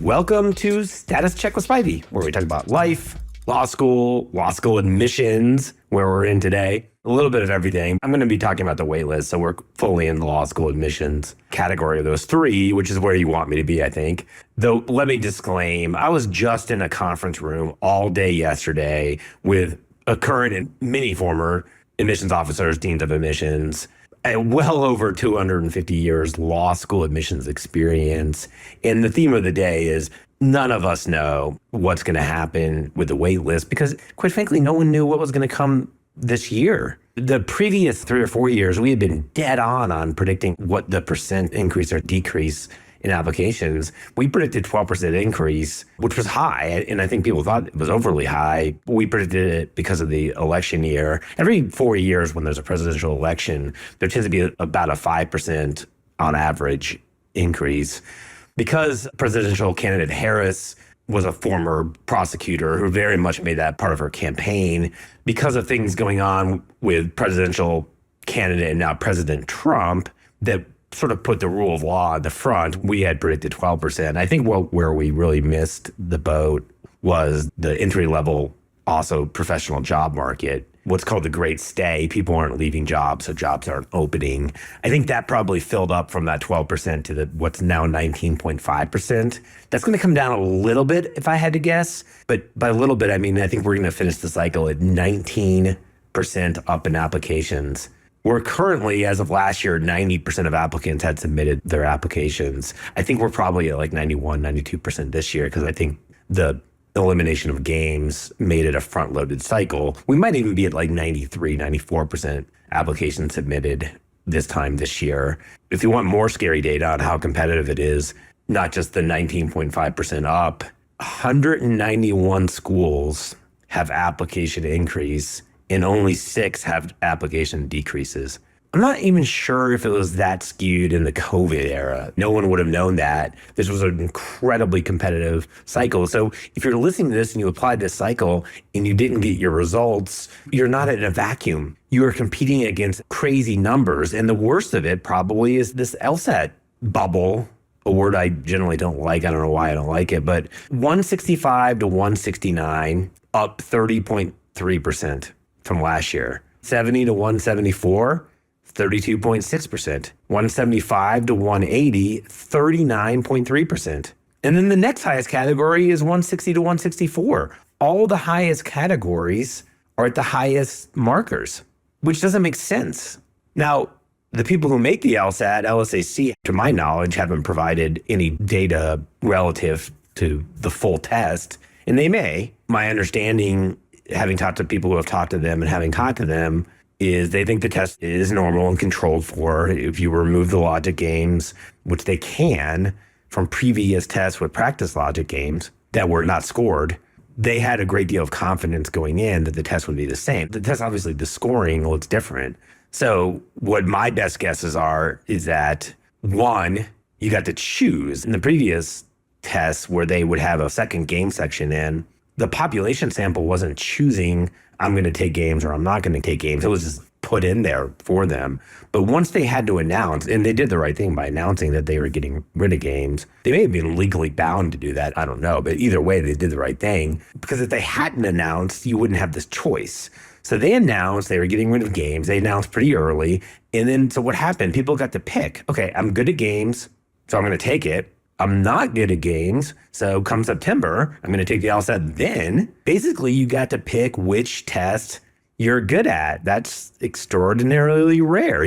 Welcome to Status Check with Spivey, where we talk about life, law school admissions, where we're in today, a little bit of everything. I'm going to be talking about the waitlist, so we're fully in the law school admissions category of those three, which is where you want me to be, I think. Though, let me disclaim, I was just in a conference room all day yesterday with a current and many former admissions officers, deans of admissions, well over 250 years law school admissions experience. And the theme of the day is none of us know what's going to happen with the wait list because, quite frankly, no one knew what was going to come this year. The previous 3 or 4 years, we had been dead on predicting what the percent increase or decrease in applications. We predicted 12% increase, which was high, and I think people thought it was overly high. We predicted it because of the election year. Every 4 years when there's a presidential election, there tends to be about a 5% on average increase. Because presidential candidate Harris was a former prosecutor who very much made that part of her campaign, because of things going on with presidential candidate and now President Trump that sort of put the rule of law at the front, we had predicted 12%. I think where we really missed the boat was the entry-level, also professional job market, what's called the great stay. People aren't leaving jobs, so jobs aren't opening. I think that probably filled up from that 12% to what's now 19.5%. That's going to come down a little bit if I had to guess. But by a little bit, I mean, I think we're going to finish the cycle at 19% up in applications. We're currently, as of last year, 90% of applicants had submitted their applications. I think we're probably at like 91, 92% this year because I think the elimination of games made it a front-loaded cycle. We might even be at like 93, 94% applications submitted this time this year. If you want more scary data on how competitive it is, not just the 19.5% up, 191 schools have application increase and only 6 have application decreases. I'm not even sure if it was that skewed in the COVID era. No one would have known that. This was an incredibly competitive cycle. So if you're listening to this and you applied this cycle and you didn't get your results, you're not in a vacuum. You are competing against crazy numbers. And the worst of it probably is this LSAT bubble, a word I generally don't like. I don't know why I don't like it, but 165 to 169, up 30.3%. from last year. 70 to 174, 32.6%. 175 to 180, 39.3%. And then the next highest category is 160 to 164. All the highest categories are at the highest markers, which doesn't make sense. Now, the people who make the LSAT, LSAC, to my knowledge, haven't provided any data relative to the full test, and they may. My understanding, having talked to people who have talked to them and having talked to them, is they think the test is normal and controlled for. If you remove the logic games, which they can from previous tests with practice logic games that were not scored, they had a great deal of confidence going in that the test would be the same. The test, obviously, the scoring looks different. So what my best guesses are is that, one, you got to choose. In the previous tests where they would have a second game section in, the population sample wasn't choosing, I'm going to take games or I'm not going to take games. It was just put in there for them. But once they had to announce, and they did the right thing by announcing that they were getting rid of games, they may have been legally bound to do that. I don't know. But either way, they did the right thing. Because if they hadn't announced, you wouldn't have this choice. So they announced they were getting rid of games. They announced pretty early. And then, so what happened? People got to pick, okay, I'm good at games, so I'm going to take it. I'm not good at games, so come September, I'm going to take the LSAT. Then, basically, you got to pick which test you're good at. That's extraordinarily rare.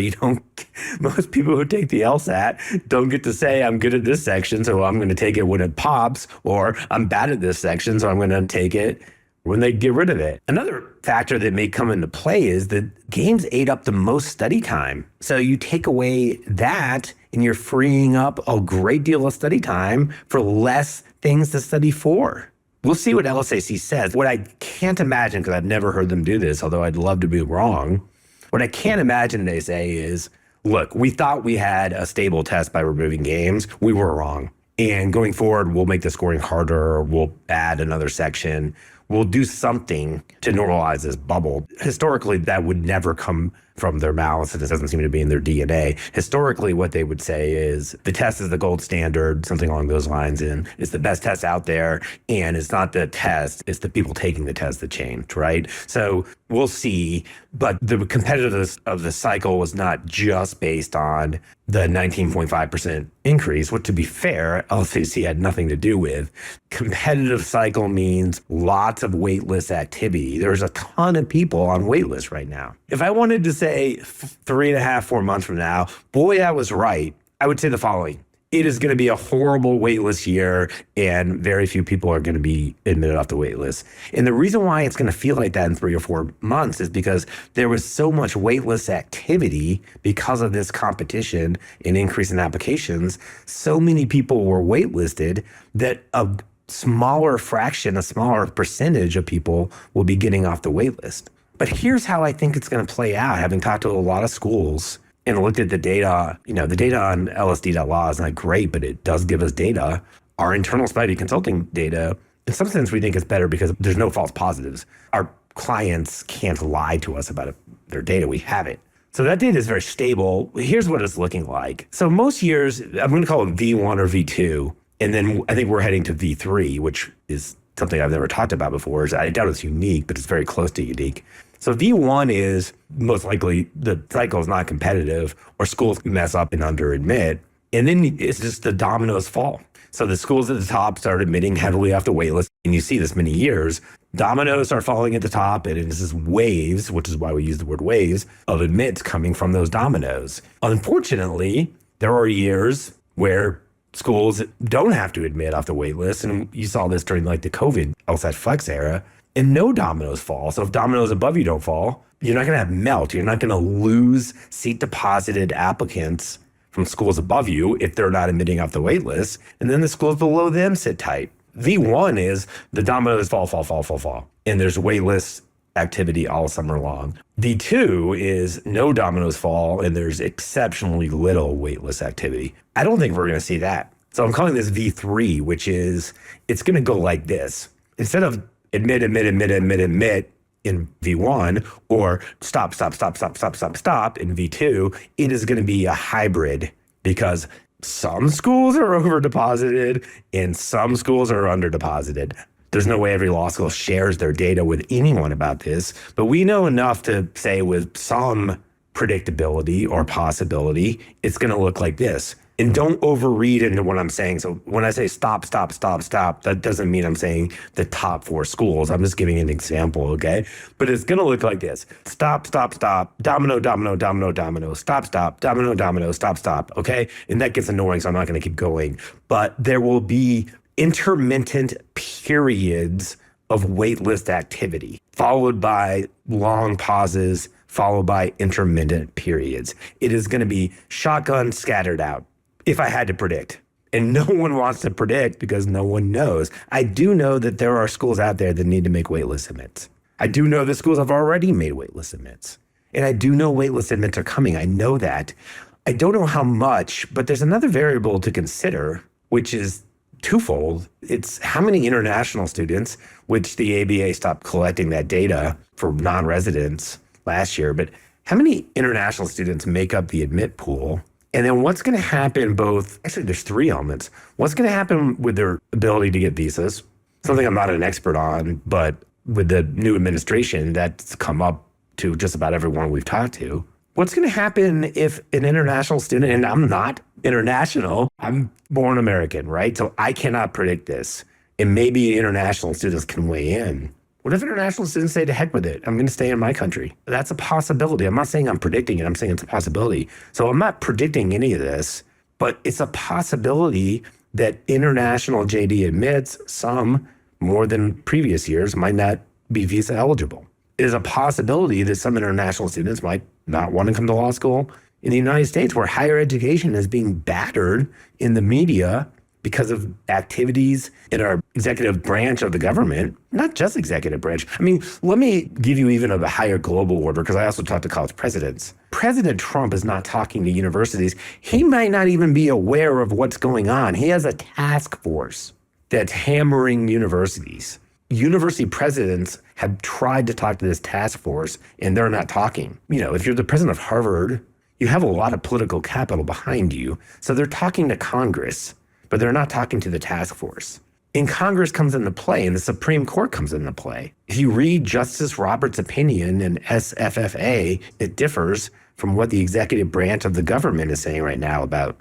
Most people who take the LSAT don't get to say, I'm good at this section, so I'm going to take it when it pops, or I'm bad at this section, so I'm going to take it when they get rid of it. Another factor that may come into play is that games ate up the most study time. So you take away that and you're freeing up a great deal of study time for less things to study for. We'll see what LSAC says. What I can't imagine, because I've never heard them do this, although I'd love to be wrong, what I can't imagine they say is, look, we thought we had a stable test by removing games. We were wrong. And going forward, we'll make the scoring harder. We'll add another section. We'll do something to normalize this bubble. Historically, that would never come from their mouths, and it doesn't seem to be in their DNA. Historically, what they would say is the test is the gold standard, something along those lines, and it's the best test out there. And it's not the test, it's the people taking the test that changed, right? So we'll see. But the competitiveness of the cycle was not just based on the 19.5% increase, which, to be fair, LSAT had nothing to do with. Competitive cycle means lots of waitlist activity. There's a ton of people on waitlist right now. If I wanted to say 3.5, 4 months from now, boy, I was right, I would say the following. It is going to be a horrible waitlist year, and very few people are going to be admitted off the waitlist. And the reason why it's going to feel like that in 3 or 4 months is because there was so much waitlist activity because of this competition and increase in applications. So many people were waitlisted that a smaller fraction, a smaller percentage of people will be getting off the waitlist. But here's how I think it's going to play out, having talked to a lot of schools and looked at the data. The data on LSD.law is not great, but it does give us data. Our internal Spivey consulting data, in some sense, we think it's better because there's no false positives. Our clients can't lie to us about their data. We have it. So that data is very stable. Here's what it's looking like. So most years, I'm going to call it V1 or V2. And then I think we're heading to V3, which is something I've never talked about before. I doubt it's unique, but it's very close to unique. So V1 is most likely the cycle is not competitive, or schools mess up and under-admit. And then it's just the dominoes fall. So the schools at the top start admitting heavily off the waitlist. And you see this many years. Dominoes are falling at the top, and it's just waves, which is why we use the word waves, of admits coming from those dominoes. Unfortunately, there are years where schools don't have to admit off the waitlist. And you saw this during like the COVID LSAT Flex era. And no dominoes fall. So if dominoes above you don't fall, you're not going to have melt. You're not going to lose seat deposited applicants from schools above you if they're not admitting off the wait list. And then the schools below them sit tight. V1 is the dominoes fall. And there's wait list activity all summer long. V2 is no dominoes fall and there's exceptionally little wait list activity. I don't think we're going to see that. So I'm calling this V3, which is, it's going to go like this. Instead of admit in V1 or stop in V2, it is going to be a hybrid because some schools are over deposited and some schools are under deposited. There's no way every law school shares their data with anyone about this, but we know enough to say with some predictability or possibility, it's going to look like this. And don't overread into what I'm saying. So when I say stop, that doesn't mean I'm saying the top 4 schools. I'm just giving an example, okay? But it's going to look like this. Stop, domino, stop, domino, stop, okay? And that gets annoying, so I'm not going to keep going. But there will be intermittent periods of waitlist activity, followed by long pauses, followed by intermittent periods. It is going to be shotgun scattered out. If I had to predict, and no one wants to predict because no one knows. I do know that there are schools out there that need to make waitlist admits. I do know that schools have already made waitlist admits. And I do know waitlist admits are coming. I know that. I don't know how much, but there's another variable to consider, which is twofold. It's how many international students, which the ABA stopped collecting that data for non-residents last year, but how many international students make up the admit pool? And then what's going to happen actually there's 3 elements. What's going to happen with their ability to get visas? Something I'm not an expert on, but with the new administration, that's come up to just about everyone we've talked to. What's going to happen if an international student, and I'm not international, I'm born American, right? So I cannot predict this. And maybe international students can weigh in. What if international students say, to heck with it, I'm going to stay in my country? That's a possibility. I'm not saying I'm predicting it. I'm saying it's a possibility. So I'm not predicting any of this, but it's a possibility that international JD admits, some more than previous years, might not be visa eligible. It is a possibility that some international students might not want to come to law school in the United States, where higher education is being battered in the media because of activities in our executive branch of the government, not just executive branch. I mean, let me give you even a higher global order, because I also talk to college presidents. President Trump is not talking to universities. He might not even be aware of what's going on. He has a task force that's hammering universities. university presidents have tried to talk to this task force and they're not talking. If you're the president of Harvard, you have a lot of political capital behind you. So they're talking to Congress, but they're not talking to the task force. And Congress comes into play and the Supreme Court comes into play. If you read Justice Roberts' opinion in SFFA, it differs from what the executive branch of the government is saying right now about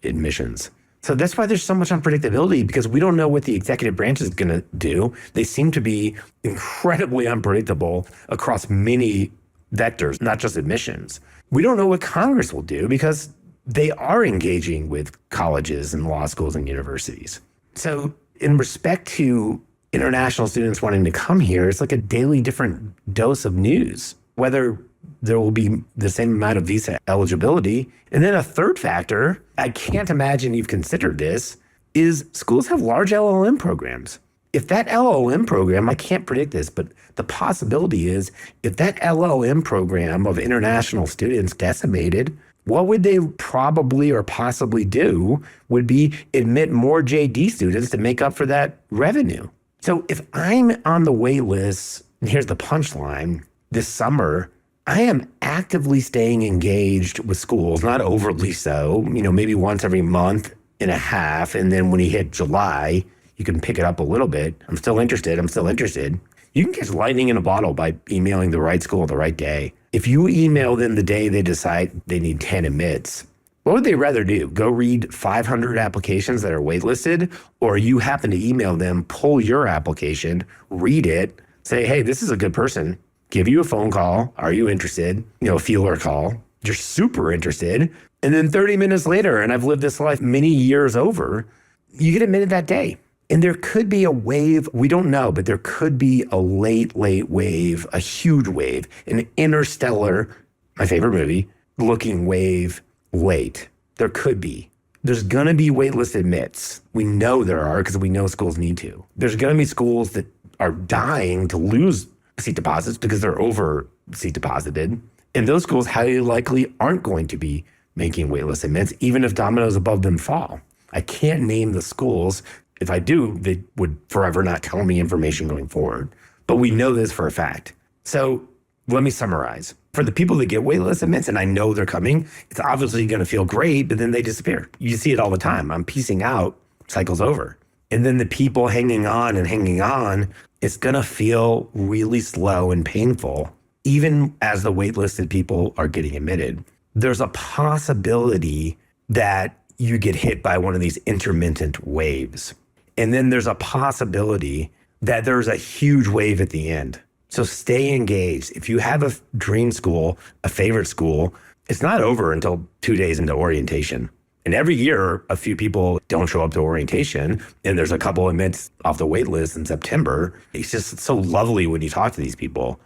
admissions. So that's why there's so much unpredictability, because we don't know what the executive branch is going to do. They seem to be incredibly unpredictable across many vectors, not just admissions. We don't know what Congress will do because they are engaging with colleges and law schools and universities. So in respect to international students wanting to come here, it's like a daily different dose of news, whether there will be the same amount of visa eligibility. And then a third factor, I can't imagine you've considered this, is schools have large LLM programs. If that LLM program, I can't predict this, but the possibility is if that LLM program of international students decimated, what would they probably or possibly do would be admit more JD students to make up for that revenue. So if I'm on the wait list, and here's the punchline, this summer, I am actively staying engaged with schools, not overly so, maybe once every month and a half. And then when you hit July, you can pick it up a little bit. I'm still interested. You can catch lightning in a bottle by emailing the right school the right day. If you email them the day they decide they need 10 admits, what would they rather do? Go read 500 applications that are waitlisted? Or you happen to email them, pull your application, read it, say, hey, this is a good person. Give you a phone call. Are you interested? A feeler call. You're super interested. And then 30 minutes later, and I've lived this life many years over, you get admitted that day. And there could be a wave, we don't know, but there could be a late wave, a huge wave, an interstellar, my favorite movie, looking wave late. There could be. There's going to be waitlist admits. We know there are because we know schools need to. There's going to be schools that are dying to lose seat deposits because they're over seat deposited. And those schools highly likely aren't going to be making waitlist admits, even if dominoes above them fall. I can't name the schools. If I do, they would forever not tell me information going forward. But we know this for a fact. So let me summarize. For the people that get waitlist admits, and I know they're coming, it's obviously going to feel great, but then they disappear. You see it all the time. I'm piecing out, cycle's over. And then the people hanging on, it's going to feel really slow and painful, even as the waitlisted people are getting admitted. There's a possibility that you get hit by one of these intermittent waves. And then there's a possibility that there's a huge wave at the end. So stay engaged. If you have a dream school, a favorite school, it's not over until 2 days into orientation. And every year, a few people don't show up to orientation, and there's a couple admits off the wait list in September. It's just so lovely when you talk to these people.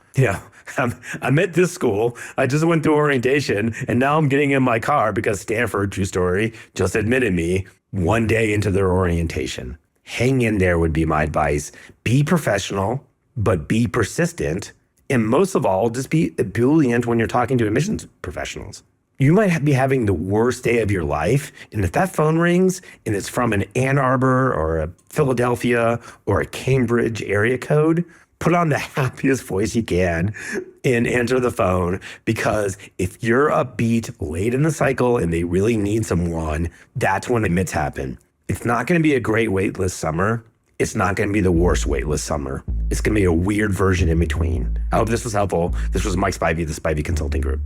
I'm at this school. I just went through orientation, and now I'm getting in my car because Stanford, true story, just admitted me 1 day into their orientation. Hang in there would be my advice. Be professional, but be persistent. And most of all, just be ebullient when you're talking to admissions professionals. You might be having the worst day of your life. And if that phone rings and it's from an Ann Arbor or a Philadelphia or a Cambridge area code, put on the happiest voice you can and answer the phone. Because if you're upbeat late in the cycle and they really need someone, that's when admits happen. It's not going to be a great waitlist summer. It's not going to be the worst waitlist summer. It's going to be a weird version in between. I hope this was helpful. This was Mike Spivey, the Spivey Consulting Group.